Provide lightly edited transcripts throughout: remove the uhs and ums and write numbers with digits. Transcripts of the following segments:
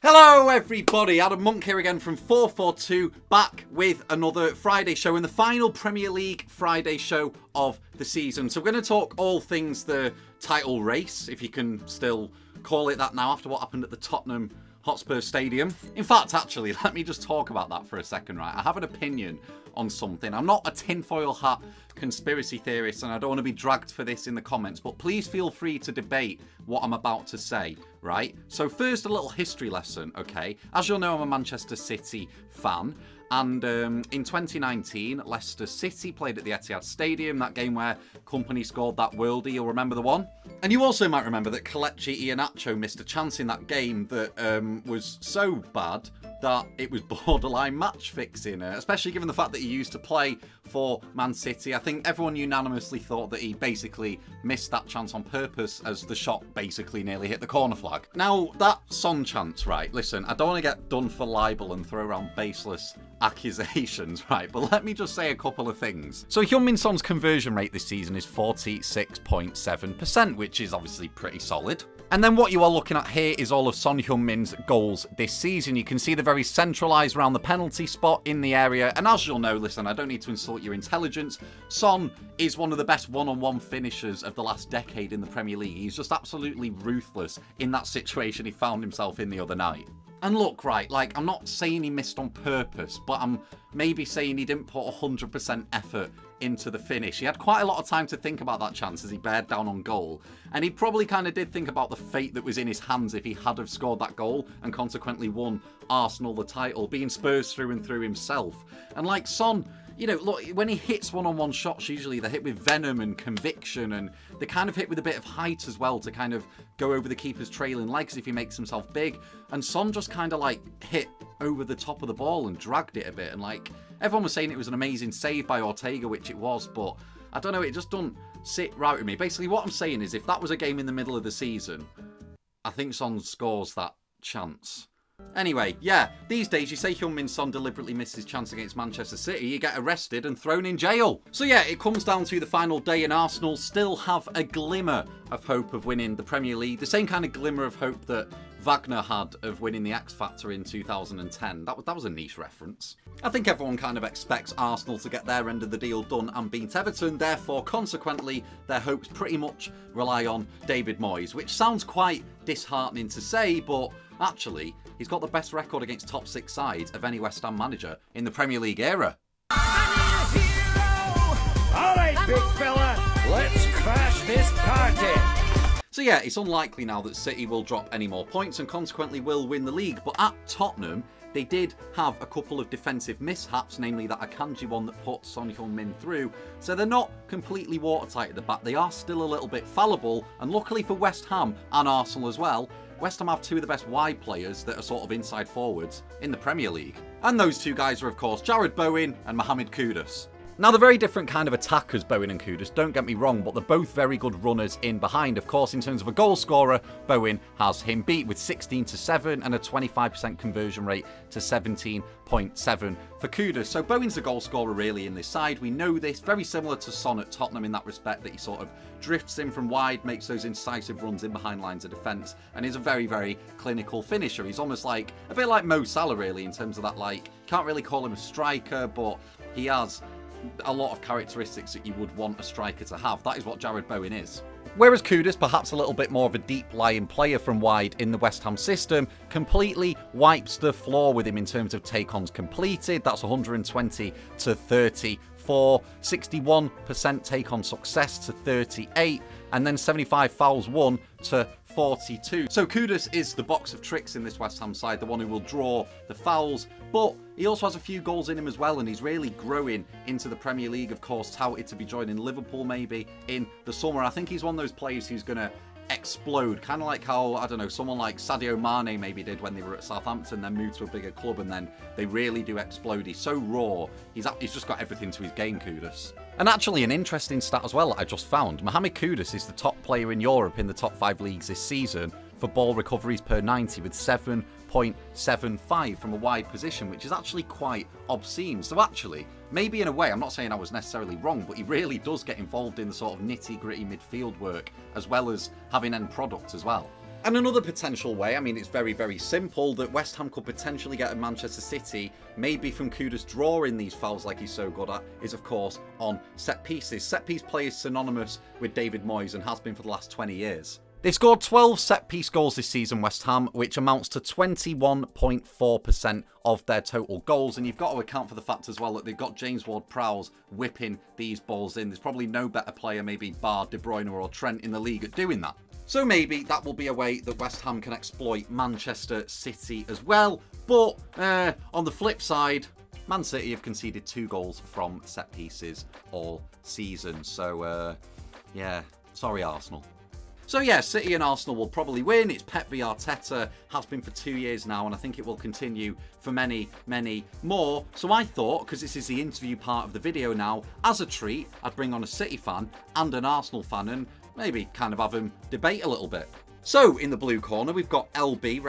Hello everybody, Adam Monk here again from FourFourTwo, back with another Friday show and the final Premier League Friday show of the season. So we're going to talk all things the title race, if you can still call it that now after what happened at the Tottenham Hotspur Stadium. In fact, actually, let me just talk about that for a second, right? I have an opinion on something. I'm not a tinfoil hat conspiracy theorist and I don't want to be dragged for this in the comments, but please feel free to debate what I'm about to say, right? So first, a little history lesson, okay? As you'll know, I'm a Manchester City fan. And in 2019, Leicester City played at the Etihad Stadium, that game where Kompany scored that worldie, you'll remember the one? And you also might remember that 𝗘𝗫𝗧𝗏𝗧𝗏 missed a chance in that game that was so bad that it was borderline match fixing, especially given the fact that he used to play for Man City. I think everyone unanimously thought that he basically missed that chance on purpose as the shot basically nearly hit the corner flag. Now, that Son chance, right, listen, I don't want to get done for libel and throw around baseless accusations, right, but let me just say a couple of things. So Heung-min Son's conversion rate this season is 46.7%, which is obviously pretty solid. And then what you are looking at here is all of Son Heung-min's goals this season. You can see they're very centralised around the penalty spot in the area. And as you'll know, listen, I don't need to insult your intelligence. Son is one of the best one-on-one finishers of the last decade in the Premier League. He's just absolutely ruthless in that situation he found himself in the other night. And look, right, like, I'm not saying he missed on purpose, but I'm maybe saying he didn't put 100% effort into the finish. He had quite a lot of time to think about that chance as he bared down on goal. And he probably kind of did think about the fate that was in his hands if he had have scored that goal and consequently won Arsenal the title, being Spurs through and through himself. And like Son, you know, look, when he hits one-on-one shots, usually they're hit with venom and conviction, and they kind of hit with a bit of height as well to kind of go over the keeper's trailing legs if he makes himself big. And Son just kind of like hit over the top of the ball and dragged it a bit. And like, everyone was saying it was an amazing save by 𝗘𝗫𝗧𝗏𝗧𝗏, which it was, but I don't know, it just doesn't sit right with me. Basically, what I'm saying is if that was a game in the middle of the season, I think Son scores that chance. Anyway, yeah, these days you say Heung-min Son deliberately missed his chance against Manchester City, you get arrested and thrown in jail. So yeah, it comes down to the final day and Arsenal still have a glimmer of hope of winning the Premier League. The same kind of glimmer of hope that Wagner had of winning the X Factor in 2010. That was a niche reference. I think everyone kind of expects Arsenal to get their end of the deal done and beat Everton, therefore, consequently, their hopes pretty much rely on David Moyes, which sounds quite disheartening to say, but actually, he's got the best record against top 6 sides of any West Ham manager in the Premier League era. Alright, big fella, let's crash this party. So yeah, it's unlikely now that City will drop any more points and consequently will win the league, but at Tottenham, they did have a couple of defensive mishaps, namely that 𝗘𝗫𝗧𝗏𝗏𝗏 one that put Son Heung-min through. So they're not completely watertight at the back, they are still a little bit fallible, and luckily for West Ham and Arsenal as well, West Ham have two of the best wide players that are sort of inside forwards in the Premier League. And those two guys are of course 𝗘𝗫𝗏𝗏𝗏 and 𝗵𝗏𝗘𝗫𝗧. Now, they're very different kind of attackers, Bowen and 𝗘𝗫𝗧, don't get me wrong, but they're both very good runners in behind. Of course, in terms of a goal scorer, Bowen has him beat with 16-7 and a 25% conversion rate to 17.7 for 𝗘𝗫𝗧. So Bowen's the goal scorer really in this side. We know this, very similar to Son at Tottenham in that respect, that he sort of drifts in from wide, makes those incisive runs in behind lines of defence, and is a very, very clinical finisher. He's almost like, a bit like Mo Salah really, in terms of that, like, can't really call him a striker, but he has a lot of characteristics that you would want a striker to have. That is what 𝗘𝗫𝗏𝗏𝗏 is. Whereas 𝗘𝗫𝗧, perhaps a little bit more of a deep-lying player from wide in the West Ham system, completely wipes the floor with him in terms of take-ons completed. That's 120 to 34, 61% take-on success to 38, and then 75 fouls won to 42. So 𝗘𝗫𝗧 is the box of tricks in this West Ham side, the one who will draw the fouls, but he also has a few goals in him as well, and he's really growing into the Premier League, of course, touted to be joining Liverpool maybe in the summer. I think he's one of those players who's going to explode, kind of like how, I don't know, someone like Sadio Mane maybe did when they were at Southampton, then moved to a bigger club, and then they really do explode. He's so raw, he's just got everything to his game, 𝗘𝗫𝗧. And actually, an interesting stat as well I just found, 𝗵𝗏𝗘𝗫𝗧 is the top player in Europe in the top 5 leagues this season for ball recoveries per 90 with 7.75 from a wide position, which is actually quite obscene. So actually, maybe in a way, I'm not saying I was necessarily wrong, but he really does get involved in the sort of nitty-gritty midfield work, as well as having end product as well. And another potential way, I mean, it's very, very simple, that West Ham could potentially get at Manchester City, maybe from 𝗘𝗫𝗧𝗧𝗏 drawing these fouls like he's so good at, is of course on set pieces. Set piece play is synonymous with David Moyes and has been for the last 20 years. They've scored 12 set-piece goals this season, West Ham, which amounts to 21.4% of their total goals. And you've got to account for the fact as well that they've got James Ward-Prowse whipping these balls in. There's probably no better player, maybe bar De Bruyne or Trent, in the league at doing that. So maybe that will be a way that West Ham can exploit Manchester City as well. But on the flip side, Man City have conceded 2 goals from set-pieces all season. So, yeah, sorry, Arsenal. So yeah, City and Arsenal will probably win. It's Pep v Arteta, has been for 2 years now, and I think it will continue for many, many more. So I thought, because this is the interview part of the video now, as a treat, I'd bring on a City fan and an Arsenal fan and maybe kind of have them debate a little bit. So, in the blue corner, we've got LB,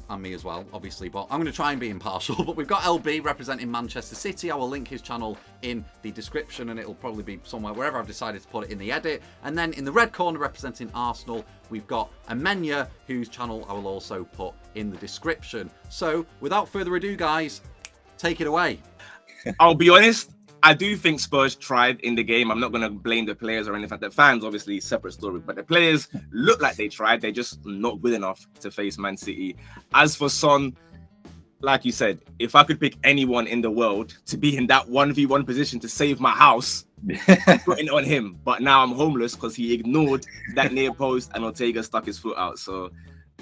and me as well, obviously, but I'm going to try and be impartial, but we've got LB representing Manchester City. I will link his channel in the description, and it'll probably be somewhere, wherever I've decided to put it in the edit. And then in the red corner, representing Arsenal, we've got Amenyah, whose channel I will also put in the description. So, without further ado, guys, take it away. I'll be honest, I do think Spurs tried in the game. I'm not going to blame the players or anything. The fans, obviously, separate story. But the players look like they tried. They're just not good enough to face Man City. As for Son, like you said, if I could pick anyone in the world to be in that 1v1 position to save my house, I'm putting it on him. But now I'm homeless because he ignored that near post and Ortega stuck his foot out. So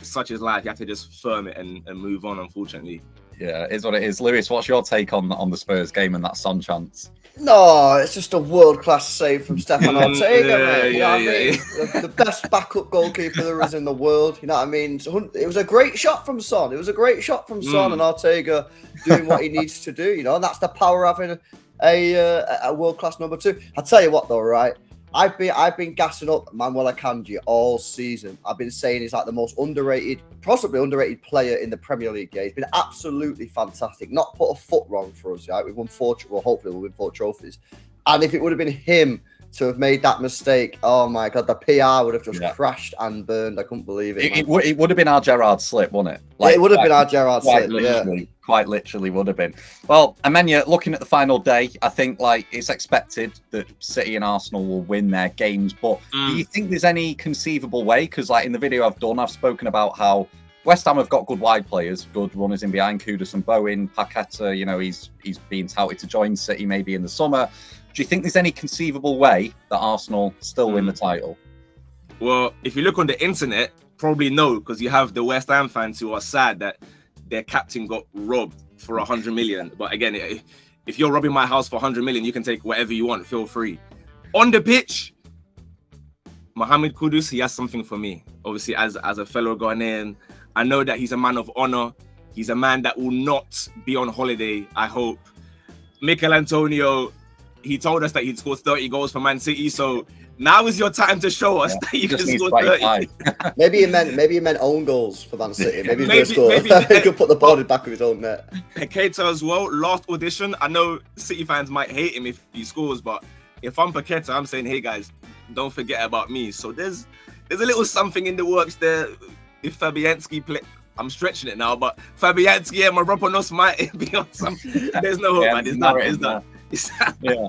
such is life. You have to just firm it and move on, unfortunately. Yeah, it is what it is. Lewis, what's your take on the Spurs game and that Son chance? No, it's just a world-class save from Stefan Ortega, mate. You know what I mean? The best backup goalkeeper there is in the world. You know what I mean? It was a great shot from Son. It was a great shot from Son, and Ortega doing what he needs to do. You know, and that's the power of having a world-class number 2. I tell you what, though, right? I've been gassing up 𝗦𝗶𝗴Ｈِ Akanji all season. I've been saying he's like the most underrated, possibly underrated player in the Premier League game. He's been absolutely fantastic. Not put a foot wrong for us, right? We've won 4, well, hopefully we'll win 4 trophies. And if it would have been him to have made that mistake, oh my God, the PR would have just crashed and burned. I couldn't believe it. It would have been our Gerrard slip, wouldn't it? Like, it would have been our Gerrard slip, Quite literally would have been. Well, Amenyah, looking at the final day, I think like it's expected that City and Arsenal will win their games. But do you think there's any conceivable way? Because like in the video I've done, I've spoken about how West Ham have got good wide players, good runners in behind, 𝗘𝗫𝗧𝗏𝗏, Paqueta. You know, he's being touted to join City maybe in the summer. Do you think there's any conceivable way that Arsenal still win the title? Well, if you look on the internet, probably no, because you have the West Ham fans who are sad that their captain got robbed for 100 million. But again, if you're robbing my house for 100 million, you can take whatever you want, feel free. On the pitch, Mohamed Kudus, he has something for me. Obviously, as a fellow Ghanaian, I know that he's a man of honor. He's a man that will not be on holiday, I hope. Mikel Antonio, he told us that he'd score 30 goals for Man City, so now is your time to show us that you can score 30. maybe he meant own goals for Man City. Maybe he could put the ball in the back of his own net. Paqueta as well, last audition. I know City fans might hate him if he scores, but if I'm Paqueta, I'm saying, hey guys, don't forget about me. So there's a little something in the works there. If Fabianski play, I'm stretching it now, but Fabianski and Mavropanos might be on something. There's no hope, man. It's done. Yeah.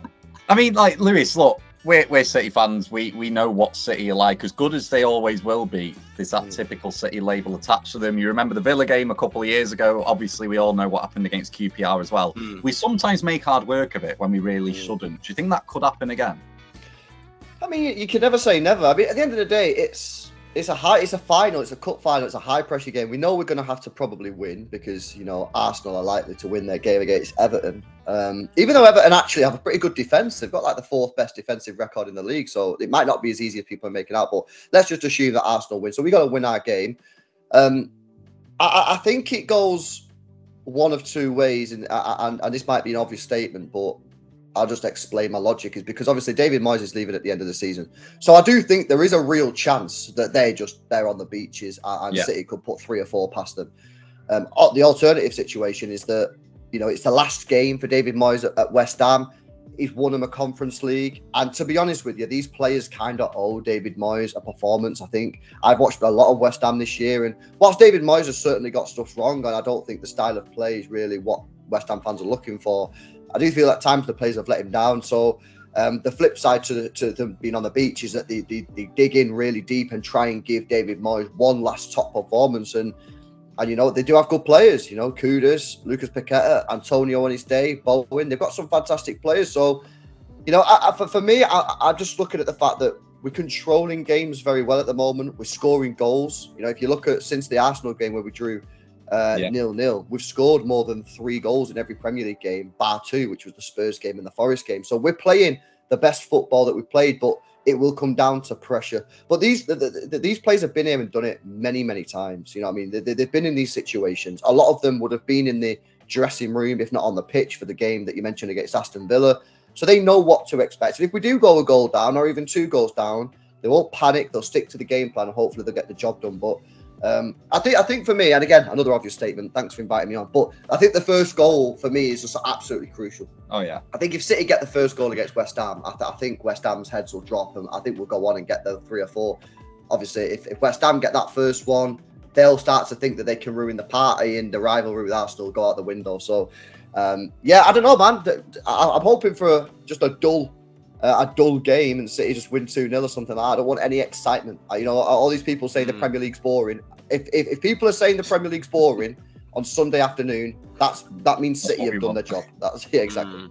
I mean, like, Lewis, look, we're City fans. We know what City are like. As good as they always will be, there's that typical City label attached to them. You remember the Villa game a couple of years ago. Obviously, we all know what happened against QPR as well. We sometimes make hard work of it when we really shouldn't. Do you think that could happen again? I mean, you can never say never. I mean, at the end of the day, it's a final, it's a cup final, it's a high pressure game. We know we're going to have to probably win because, you know, Arsenal are likely to win their game against Everton. Even though Everton actually have a pretty good defence, they've got like the 4th best defensive record in the league, so it might not be as easy as people are making out. But let's just assume that Arsenal win. So we got to win our game. I think it goes one of 2 ways, and this might be an obvious statement, but I'll just explain my logic, is because obviously David Moyes is leaving at the end of the season. So I do think there is a real chance that they're on the beaches and City could put 3 or 4 past them. The alternative situation is that, you know, it's the last game for David Moyes at West Ham. He's won him a Conference League. And to be honest with you, these players kind of owe David Moyes a performance, I think. I've watched a lot of West Ham this year, and whilst David Moyes has certainly got stuff wrong, and I don't think the style of play is really what West Ham fans are looking for, I do feel at times the players have let him down. So the flip side to them being on the beach is that they dig in really deep and try and give David Moyes one last top performance. And you know, they do have good players, you know, 𝗘𝗫𝗧𝗥𝗔, 𝗬𝗫𝗧𝗏, Antonio on his day, Bowen. They've got some fantastic players. So, you know, for me, I'm just looking at the fact that we're controlling games very well at the moment. We're scoring goals. You know, if you look at since the Arsenal game where we drew 0-0, we've scored more than 3 goals in every Premier League game, bar 2, which was the Spurs game and the Forest game. So we're playing the best football that we've played, but it will come down to pressure. But these players have been here and done it many, many times. You know what I mean? They've been in these situations. A lot of them would have been in the dressing room, if not on the pitch, for the game that you mentioned against Aston Villa. So they know what to expect. And if we do go a goal down or even 2 goals down, they won't panic. They'll stick to the game plan and hopefully they'll get the job done. But I think for me, and again, another obvious statement, thanks for inviting me on, but I think the first goal for me is just absolutely crucial. Oh, yeah. I think if City get the first goal against West Ham, I think West Ham's heads will drop, and I think we'll go on and get the 3 or 4. Obviously, if West Ham get that first one, they'll start to think that they can ruin the party, and the rivalry with Arsenal will go out the window. So, yeah, I don't know, man. I'm hoping for just a dull game and City just win 2-0 or something like that. I don't want any excitement. You know, all these people say the Premier League's boring. If people are saying the Premier League's boring on Sunday afternoon, that means City have done their job. That's exactly.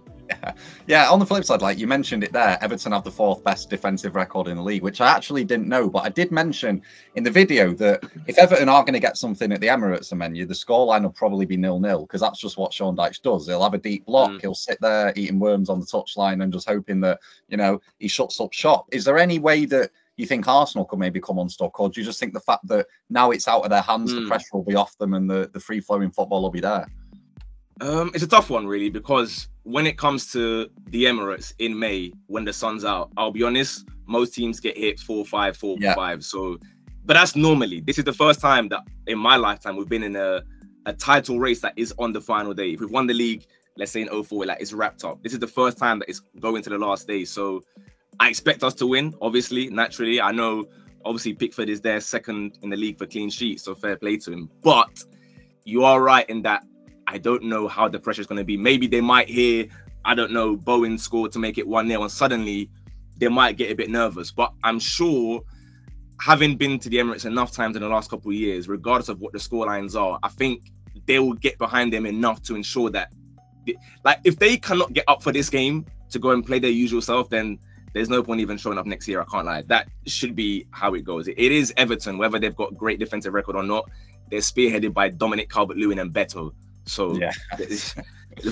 Yeah, on the flip side, like you mentioned it there, Everton have the 4th best defensive record in the league, which I actually didn't know, but I did mention in the video that if Everton are going to get something at the Emirates, Amenyah, the scoreline will probably be 0-0, because that's just what Sean Dyche does. He'll have a deep block, he'll sit there eating worms on the touchline and just hoping that, you know, he shuts up shop. Is there any way that you think Arsenal could maybe come unstuck, or do you just think the fact that now it's out of their hands, the pressure will be off them and the free-flowing football will be there? It's a tough one, really, because when it comes to the Emirates in May, when the sun's out, I'll be honest, most teams get hit 4-5, 4-5. So, but that's normally. This is the first time that in my lifetime we've been in a title race that is on the final day. If we've won the league, let's say in 2004, like it's wrapped up. This is the first time that it's going to the last day. So I expect us to win, obviously, naturally. I know, obviously, Pickford is there second in the league for clean sheets, so fair play to him. But you are right in that I don't know how the pressure is going to be. Maybe they might hear, I don't know, Bowen scored to make it 1-0, and suddenly they might get a bit nervous. But I'm sure, having been to the Emirates enough times in the last couple of years, regardless of what the scorelines are, I think they will get behind them enough to ensure that, like, if they cannot get up for this game to go and play their usual self, then there's no point even showing up next year. I can't lie. That should be how it goes. It is Everton, whether they've got great defensive record or not. They're spearheaded by Dominic Calvert-Lewin and Beto. So yeah.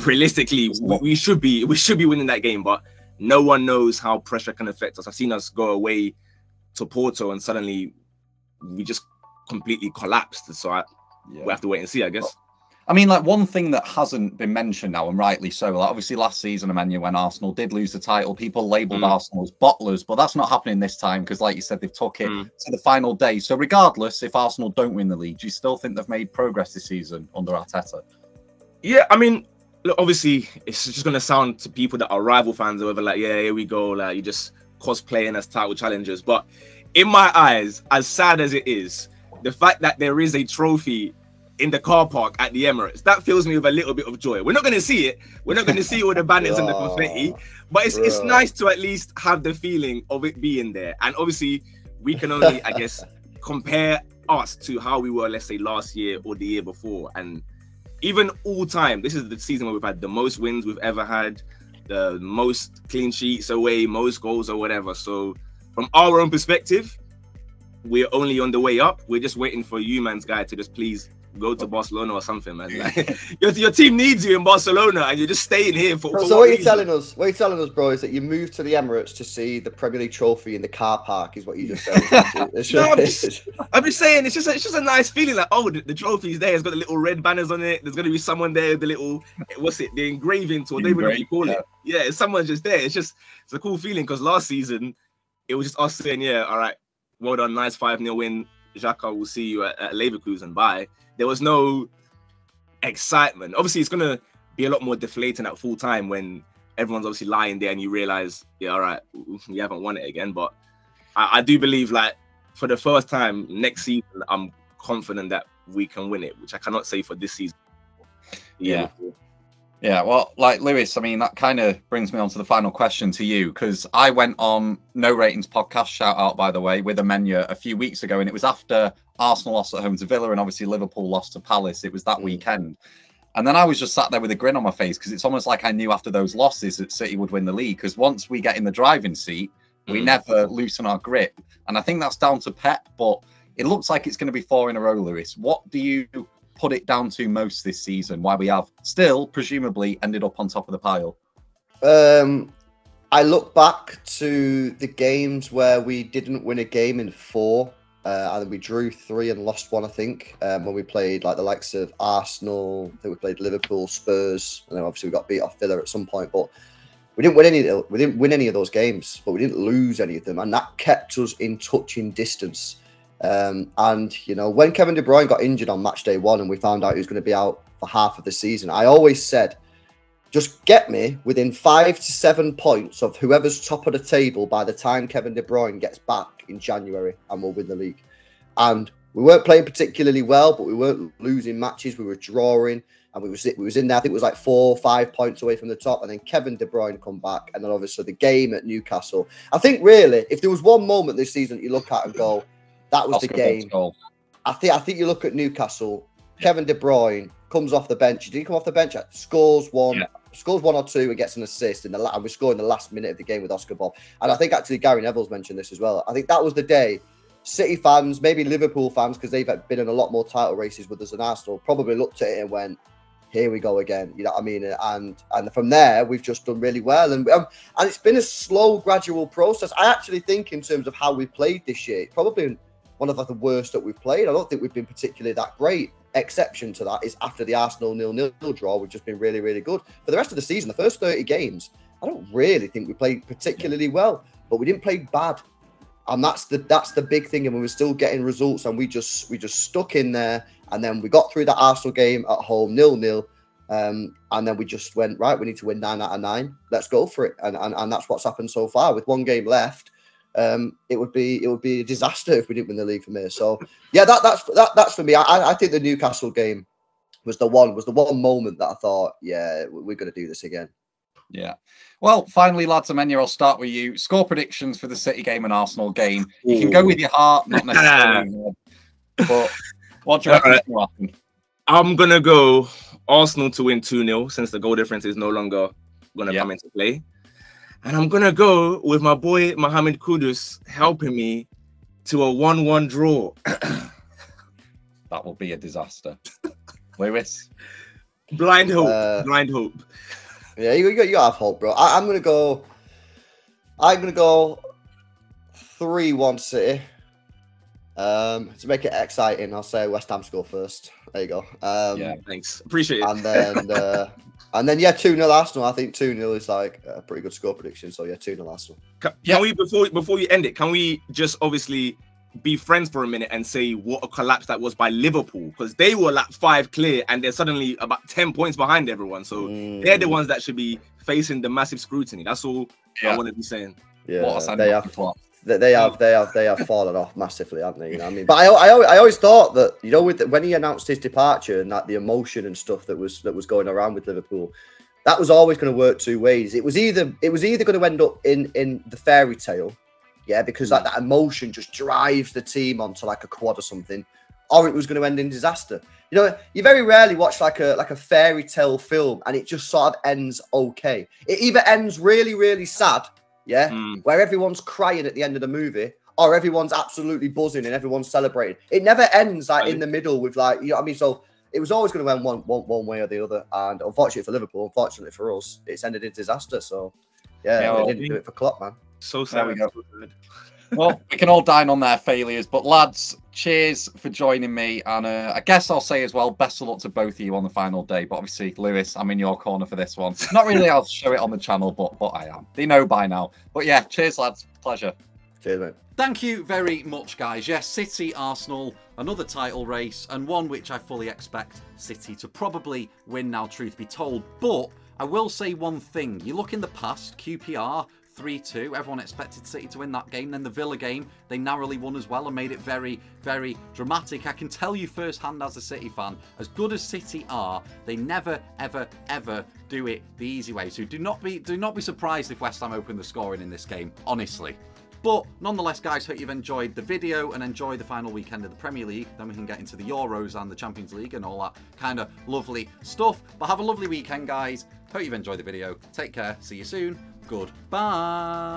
Realistically, we should be winning that game, but no one knows how pressure can affect us. I've seen us go away to Porto and suddenly we just completely collapsed. So we have to wait and see, I guess. I mean, like, one thing that hasn't been mentioned now, and rightly so, like, obviously last season, Amenyah, when Arsenal did lose the title, people labelled Arsenal as bottlers, but that's not happening this time because, like you said, they've took it to the final day. So regardless, if Arsenal don't win the league, do you still think they've made progress this season under Arteta? Yeah, I mean, look, obviously, it's just going to sound to people that are rival fans or whatever, like, yeah, here we go, like, you're just cosplaying as title challengers. But in my eyes, as sad as it is, the fact that there is a trophy in the car park at the Emirates, that fills me with a little bit of joy. We're not going to see it. We're not going to see all the banners and the confetti, but it's nice to at least have the feeling of it being there. And obviously, we can only, I guess, compare us to how we were, let's say, last year or the year before. And even all time, this is the season where we've had the most wins we've ever had, the most clean sheets away, most goals or whatever. So from our own perspective, we're only on the way up. We're just waiting for you, man's guy, to just please go to Barcelona or something, man. Like, your team needs you in Barcelona, and you're just staying here for. So what you're telling us, bro, is that you moved to the Emirates to see the Premier League trophy in the car park, is what you just said. I'm just saying, it's just a nice feeling. Like, oh, the trophy's there. It's got the little red banners on it. There's gonna be someone there with the little, what's it, the engraving to whatever you call it. Yeah, someone's just there. It's a cool feeling because last season it was just us saying, yeah, all right, well done, nice 5-0 win. 𝗍𝗏 will see you at Leverkusen. Bye. There was no excitement. Obviously, it's going to be a lot more deflating at full time when everyone's obviously lying there, and you realise, yeah, all right, we haven't won it again. But I do believe, like, for the first time next season, I'm confident that we can win it, which I cannot say for this season. Yeah. Yeah, well, like, Lewis, I mean, that kind of brings me on to the final question to you, because I went on No Ratings podcast, shout out, by the way, with Amenyah a few weeks ago, and it was after Arsenal lost at home to Villa and obviously Liverpool lost to Palace. It was that weekend. And then I was just sat there with a grin on my face, because it's almost like I knew after those losses that City would win the league, because once we get in the driving seat, we never loosen our grip. And I think that's down to Pep, but it looks like it's going to be 4 in a row, Lewis. What do you put it down to most this season, why we have still presumably ended up on top of the pile? I look back to the games where we didn't win a game in 4, and we drew 3 and lost 1, I think, when we played like the likes of Arsenal. I think we played Liverpool, Spurs, and then obviously we got beat off Villa at some point, but we didn't win any of those games, but we didn't lose any of them, and that kept us in touching distance. And, you know, when Kevin De Bruyne got injured on match day 1 and we found out he was going to be out for half of the season, I always said, just get me within 5 to 7 points of whoever's top of the table by the time Kevin De Bruyne gets back in January, and we'll win the league. And we weren't playing particularly well, but we weren't losing matches. We were drawing, and we was in there. I think it was like 4 or 5 points away from the top, and then Kevin De Bruyne come back, and then obviously the game at Newcastle. I think really, if there was one moment this season that you look at and go, that was the game. I think you look at Newcastle. Kevin De Bruyne comes off the bench. Did he come off the bench? Scores 1 or 2, and gets an assist and we score in the last minute of the game with Oscar Bob. And I think actually Gary Neville's mentioned this as well. I think that was the day City fans, maybe Liverpool fans, because they've been in a lot more title races with us than Arsenal, probably looked at it and went, here we go again. You know what I mean? And from there, we've just done really well. And it's been a slow, gradual process. I actually think in terms of how we played this year, it's probably one of the worst that we've played. I don't think we've been particularly that great. Exception to that is after the Arsenal 0-0 draw, we've just been really, really good. For the rest of the season, the first 30 games, I don't really think we played particularly well, but we didn't play bad. And that's the big thing. And we were still getting results, and we just stuck in there. And then we got through that Arsenal game at home, 0-0. And then we just went, right, we need to win 9 out of 9. Let's go for it. And that's what's happened so far. With 1 game left, it would be a disaster if we didn't win the league from here. So yeah, that's for me. I think the Newcastle game was the one moment that I thought, yeah, we're going to do this again. Yeah. Well, finally, lads, Amenyah, I'll start with you. Score predictions for the City game and Arsenal game. You can go with your heart, not necessarily. But what do you reckon will happen? I'm gonna go Arsenal to win 2-0, since the goal difference is no longer gonna come into play. And I'm going to go with my boy Mohamed Kudus helping me to a 1-1 draw. That will be a disaster. Lewis? Blind hope. Blind hope. Yeah, you got to have hope, bro. I'm going to go 3-1 City. To make it exciting, I'll say West Ham score first. There you go. Yeah, thanks. Appreciate it. And then... And then, 2-0 Arsenal. I think 2-0 is like a pretty good score prediction. So, 2-0 Arsenal. Can we, before you end it, can we just obviously be friends for a minute and say what a collapse that was by Liverpool? Because they were like 5 clear and they're suddenly about 10 points behind everyone. So they're the ones that should be facing the massive scrutiny. That's all I want to be saying. Yeah, they have fallen off massively, haven't they? You know what I mean? But I always thought that, you know, when he announced his departure and that the emotion and stuff that was going around with Liverpool, that was always going to work 2 ways. It was either going to end up in the fairy tale, because like that emotion just drives the team onto like a quad or something, or it was going to end in disaster. You know, you very rarely watch like a fairy tale film and it just sort of ends okay. It either ends really, really sad. Where everyone's crying at the end of the movie, or everyone's absolutely buzzing and everyone's celebrating. It never ends like in the middle with like, you know what I mean? So it was always going to end one way or the other. And unfortunately for Liverpool, unfortunately for us, it's ended in disaster. So they didn't do it for Klopp, man. So sad. There we go. Well, we can all dine on their failures, but lads, cheers for joining me. And I guess I'll say as well, best of luck to both of you on the final day. But obviously, Lewis, I'm in your corner for this one. Not really, I'll show it on the channel, but I am. They know by now. But yeah, cheers, lads. Pleasure. Cheers, mate. Thank you very much, guys. Yes, City, Arsenal, another title race, and one which I fully expect City to probably win now, truth be told. But I will say one thing. You look in the past, QPR 3-2. Everyone expected City to win that game. Then the Villa game, they narrowly won as well and made it very, very dramatic. I can tell you firsthand as a City fan, as good as City are, they never, ever, ever do it the easy way. So do not be surprised if West Ham open the scoring in this game, honestly. But nonetheless, guys, hope you've enjoyed the video and enjoy the final weekend of the Premier League. Then we can get into the Euros and the Champions League and all that kind of lovely stuff. But have a lovely weekend, guys. Hope you've enjoyed the video. Take care. See you soon. Goodbye.